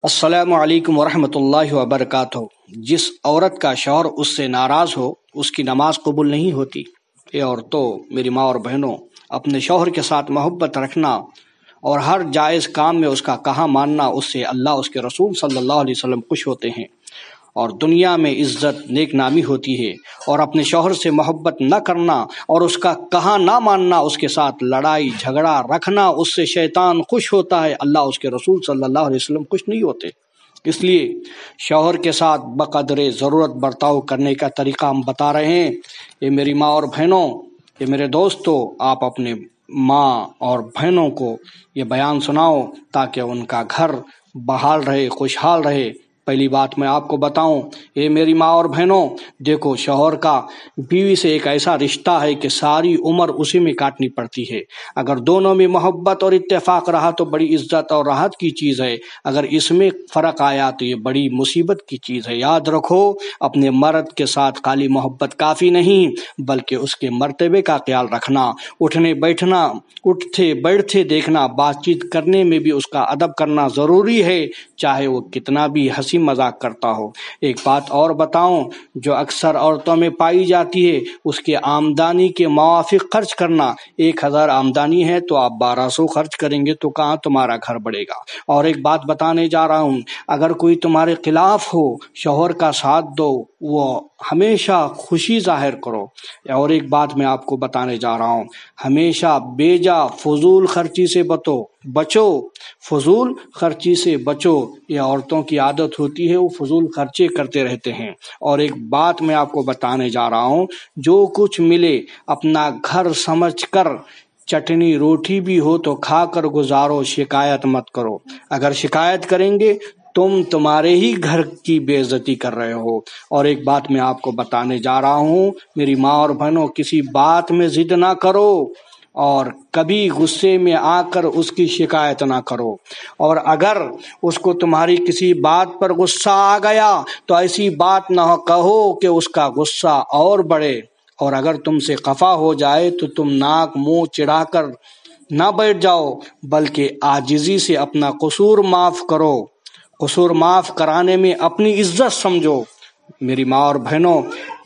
السلام علیکم ورحمۃ اللہ وبرکاتہ۔ جس عورت کا شوہر اس سے ناراض ہو اس کی نماز قبول نہیں ہوتی۔ اے عورتوں، میری ماں اور بہنوں، اپنے شوہر کے ساتھ محبت رکھنا اور ہر جائز کام میں اس کا کہا ماننا، اس سے اللہ اس کے رسول صلی اللہ علیہ وسلم خوش ہوتے ہیں اور دنیا میں عزت نیک نامی ہوتی ہے۔ اور اپنے شوہر سے محبت نہ کرنا اور اس کا کہا نہ ماننا، اس کے ساتھ لڑائی جھگڑا رکھنا، اس سے شیطان خوش ہوتا ہے، اللہ اس کے رسول صلی اللہ علیہ وسلم خوش نہیں ہوتے۔ اس لیے شوہر کے ساتھ بقدر ضرورت برتاؤ کرنے کا طریقہ ہم بتا رہے ہیں۔ یہ میری ماں اور بہنوں، یہ میرے دوستوں، آپ اپنے ماں اور بہنوں کو یہ بیان سناؤ تاکہ ان کا گھر بحال رہے، خوشحال رہے۔ پہلی بات میں آپ کو بتاؤں، یہ میری ماں اور بہنوں، دیکھو، شوہر کا بیوی سے ایک ایسا رشتہ ہے کہ ساری عمر اسی میں کاٹنی پڑتی ہے۔ اگر دونوں میں محبت اور اتفاق رہا تو بڑی عزت اور راحت کی چیز ہے، اگر اس میں فرق آیا تو یہ بڑی مصیبت کی چیز ہے۔ یاد رکھو، اپنے مرد کے ساتھ خالی محبت کافی نہیں بلکہ اس کے مرتبے کا خیال رکھنا، اٹھتے بیٹھتے دیکھنا، بات چیت کرنے میں بھی اس کا ادب کرنا ضروری ہے، چاہے وہ کتنا بھی ہنسی مذاق کرتا ہو۔ ایک بات اور بتاؤں جو اکثر عورتوں میں پائی جاتی ہے، اس کے آمدنی کے موافق خرچ کرنا۔ 1000 آمدنی ہے تو آپ 1200 خرچ کریں گے تو کہاں تمہارا گھر بڑھے گا۔ اور ایک بات بتانے جا رہا ہوں، اگر کوئی تمہارے خلاف ہو، شوہر کا ساتھ دو، وہ ہمیشہ خوشی ظاہر کرو۔ اور ایک بات میں آپ کو بتانے جا رہا ہوں، ہمیشہ بیجا فضول خرچی سے بچو، فضول خرچی سے بچو۔ یہ عورتوں کی عادت ہوتی ہے، وہ فضول خرچے کرتے رہتے ہیں۔ اور ایک بات میں آپ کو بتانے جا رہا ہوں، جو کچھ ملے اپنا گھر سمجھ کر، چٹنی روٹی بھی ہو تو کھا کر گزارو، شکایت مت کرو۔ اگر شکایت کریں گے تمہارے ہی گھر کی بے عزتی کر رہے ہو۔ اور ایک بات میں آپ کو بتانے جا رہا ہوں، میری ماں اور بہنوں، کسی بات میں ضد نہ کرو اور کبھی غصے میں آ کر اس کی شکایت نہ کرو۔ اور اگر اس کو تمہاری کسی بات پر غصہ آ گیا تو ایسی بات نہ کہو کہ اس کا غصہ اور بڑھے۔ اور اگر تم سے خفا ہو جائے تو تم ناک منہ چڑھا کر نہ بیٹھ جاؤ بلکہ عاجزی سے اپنا قصور معاف کرو۔ قصور معاف کرانے میں اپنی عزت سمجھو۔ میری ماں اور بہنوں،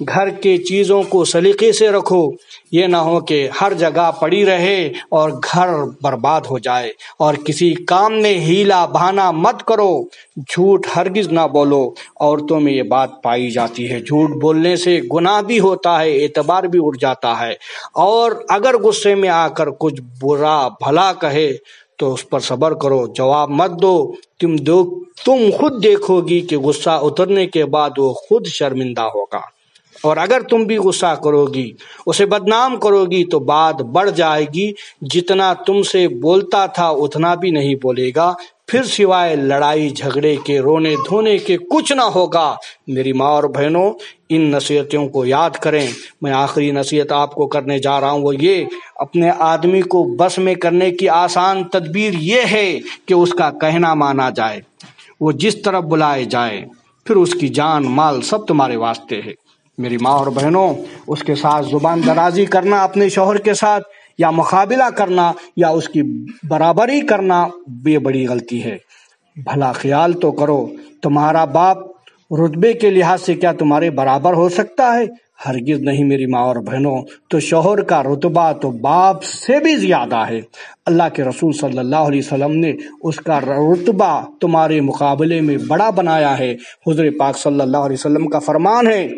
گھر کے چیزوں کو سلیقے سے رکھو، یہ نہ ہو کہ ہر جگہ پڑی رہے اور گھر برباد ہو جائے۔ اور کسی کام میں ہیلا بہانا مت کرو، جھوٹ ہرگز نہ بولو۔ عورتوں میں یہ بات پائی جاتی ہے، جھوٹ بولنے سے گناہ بھی ہوتا ہے، اعتبار بھی اٹھ جاتا ہے۔ اور اگر غصے میں آ کر کچھ برا بھلا کہے تو اس پر صبر کرو، جواب مت دو۔ تم خود دیکھو گی کہ غصہ اترنے کے بعد وہ خود شرمندہ ہوگا۔ اور اگر تم بھی غصہ کرو گی، اسے بدنام کرو گی تو بات بڑھ جائے گی، جتنا تم سے بولتا تھا اتنا بھی نہیں بولے گا، پھر سوائے لڑائی جھگڑے کے، رونے دھونے کے کچھ نہ ہوگا۔ میری ماں اور بہنوں، ان نصیحتوں کو یاد کریں۔ میں آخری نصیحت آپ کو کرنے جا رہا ہوں، وہ یہ، اپنے آدمی کو بس میں کرنے کی آسان تدبیر یہ ہے کہ اس کا کہنا مانا جائے، وہ جس طرف بلائے جائے، پھر اس کی جان مال سب تمہارے واسطے ہے۔ میری ماں اور بہنوں، اس کے ساتھ زبان درازی کرنا، اپنے شوہر کے ساتھ یا مقابلہ کرنا یا اس کی برابری کرنا، یہ بڑی غلطی ہے۔ بھلا خیال تو کرو، تمہارا باپ رتبے کے لحاظ سے کیا تمہارے برابر ہو سکتا ہے؟ ہرگز نہیں۔ میری ماں اور بہنوں، تو شوہر کا رتبہ تو باپ سے بھی زیادہ ہے۔ اللہ کے رسول صلی اللہ علیہ وسلم نے اس کا رتبہ تمہارے مقابلے میں بڑا بنایا ہے۔ حضور پاک صلی اللہ علیہ وسلم کا فرمان ہے،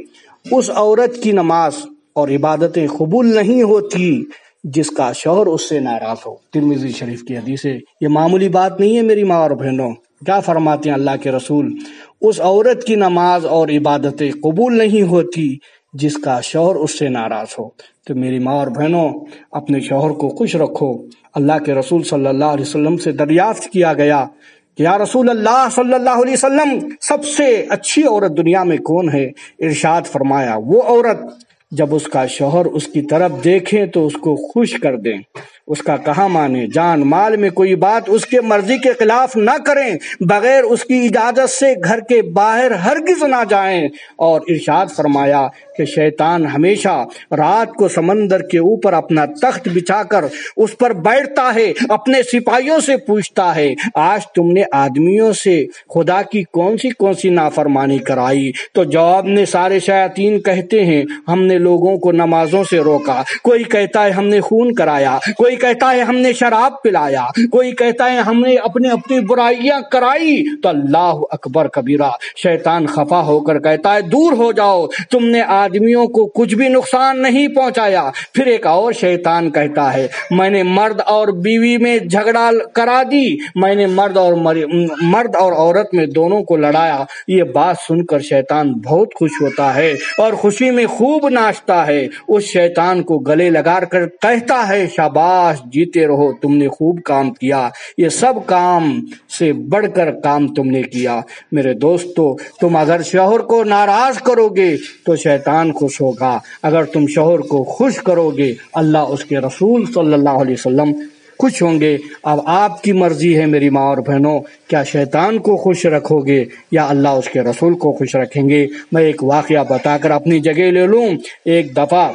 اس عورت کی نماز اور عبادتیں قبول نہیں ہوتی جس کا شوہر اس سے ناراض ہو۔ ترمذی شریف کی حدیث ہے۔ یہ معمولی بات نہیں ہے میری ماں اور بہنوں۔ کیا فرماتے ہیں اللہ کے رسول؟ اس عورت کی نماز اور عبادتیں قبول نہیں ہوتی جس کا شوہر اس سے ناراض ہو۔ تو میری ماں اور بہنوں، اپنے شوہر کو خوش رکھو۔ اللہ کے رسول صلی اللہ علیہ وسلم سے دریافت کیا گیا کہ یا رسول اللہ صلی اللہ علیہ وسلم، سب سے اچھی عورت دنیا میں کون ہے؟ ارشاد فرمایا، وہ عورت جب اس کا شوہر اس کی طرف دیکھے تو اس کو خوش کر دیں، اس کا کہاں مانیں، جان مال میں کوئی بات اس کے مرضی کے خلاف نہ کریں، بغیر اس کی اجازت سے گھر کے باہر ہرگز نہ جائیں۔ اور ارشاد فرمایا کہ شیطان ہمیشہ رات کو سمندر کے اوپر اپنا تخت بچھا کر اس پر بیٹھتا ہے، اپنے سپاہیوں سے پوچھتا ہے آج تم نے آدمیوں سے خدا کی کون سی نافرمانی کرائی؟ تو جواب میں سارے شیاطین کہتے ہیں ہم نے لوگوں کو نمازوں سے روکا، کوئی کہتا ہے ہم نے خون کرایا، کوئی کہتا ہے ہم نے شراب پلایا، کوئی کہتا ہے ہم نے اپنی برائیاں کرائی۔ تو اللہ اکبر کبیرہ، شیطان خفا ہو کر کہتا ہے دور ہو جاؤ، تم نے آدمیوں کو کچھ بھی نقصان نہیں پہنچایا۔ پھر ایک اور شیطان کہتا ہے میں نے مرد اور بیوی میں جھگڑا کرا دی، میں نے مرد اور عورت میں دونوں کو لڑایا۔ یہ بات سن کر شیطان بہت خوش ہوتا ہے اور خوشی میں خوب ناچتا ہے، اس شیطان کو گلے لگا کر کہتا ہے شاباش، جیتے رہو، تم نے خوب کام کیا، یہ سب کام سے بڑھ کر کام تم نے کیا۔ میرے دوستو، تم اگر شوہر کو ناراض کرو گے تو شیطان خوش ہوگا، اگر تم شوہر کو خوش کرو گے اللہ اس کے رسول صلی اللہ علیہ وسلم خوش ہوں گے۔ اب آپ کی مرضی ہے میری ماں اور بہنوں، کیا شیطان کو خوش رکھو گے یا اللہ اس کے رسول کو خوش رکھیں گے؟ میں ایک واقعہ بتا کر اپنی جگہ لے لوں۔ ایک دفعہ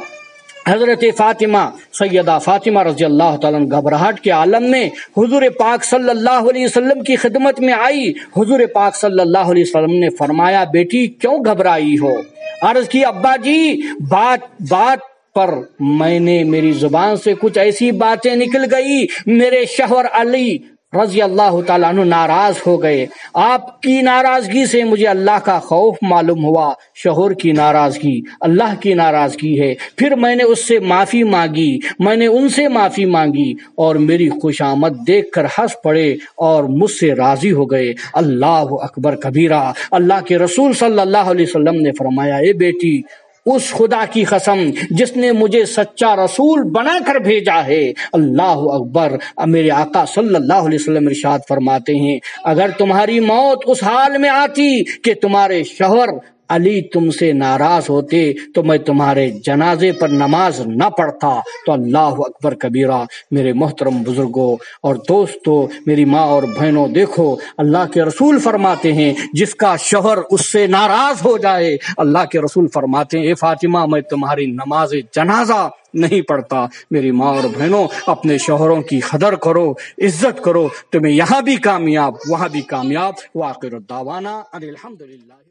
حضرت فاطمہ، سیدہ فاطمہ رضی اللہ تعالیٰ عنہ گھبراہٹ کے عالم میں حضور پاک صلی اللہ علیہ وسلم کی خدمت میں آئی۔ حضور پاک صلی اللہ علیہ وسلم نے فرمایا بیٹی کیوں گھبرائی ہو؟ عرض کی ابا جی بات پر میں نے میری زبان سے کچھ ایسی باتیں نکل گئی، میرے شوہر علی رضی اللہ تعالیٰ عنہ ناراض ہو گئے، آپ کی ناراضگی سے مجھے اللہ کا خوف معلوم ہوا، شوہر کی ناراضگی اللہ کی ناراضگی ہے۔ پھر میں نے اس سے معافی مانگی، میں نے ان سے معافی مانگی اور میری خوشامد دیکھ کر ہنس پڑے اور مجھ سے راضی ہو گئے۔ اللہ اکبر کبیرہ، اللہ کے رسول صلی اللہ علیہ وسلم نے فرمایا اے بیٹی، اس خدا کی قسم جس نے مجھے سچا رسول بنا کر بھیجا ہے، اللہ اکبر، میرے آقا صلی اللہ علیہ وسلم ارشاد فرماتے ہیں اگر تمہاری موت اس حال میں آتی کہ تمہارے شوہر علی تم سے ناراض ہوتے تو میں تمہارے جنازے پر نماز نہ پڑھتا۔ تو اللہ اکبر کبیرہ، میرے محترم بزرگوں اور دوستوں، میری ماں اور بہنوں، دیکھو اللہ کے رسول فرماتے ہیں جس کا شوہر اس سے ناراض ہو جائے، اللہ کے رسول فرماتے ہیں اے فاطمہ میں تمہاری نماز جنازہ نہیں پڑھتا۔ میری ماں اور بہنوں، اپنے شوہروں کی قدر کرو، عزت کرو، تمہیں یہاں بھی کامیاب وہاں بھی کامیاب۔ وآخر الدعوانا ان الحمدللہ۔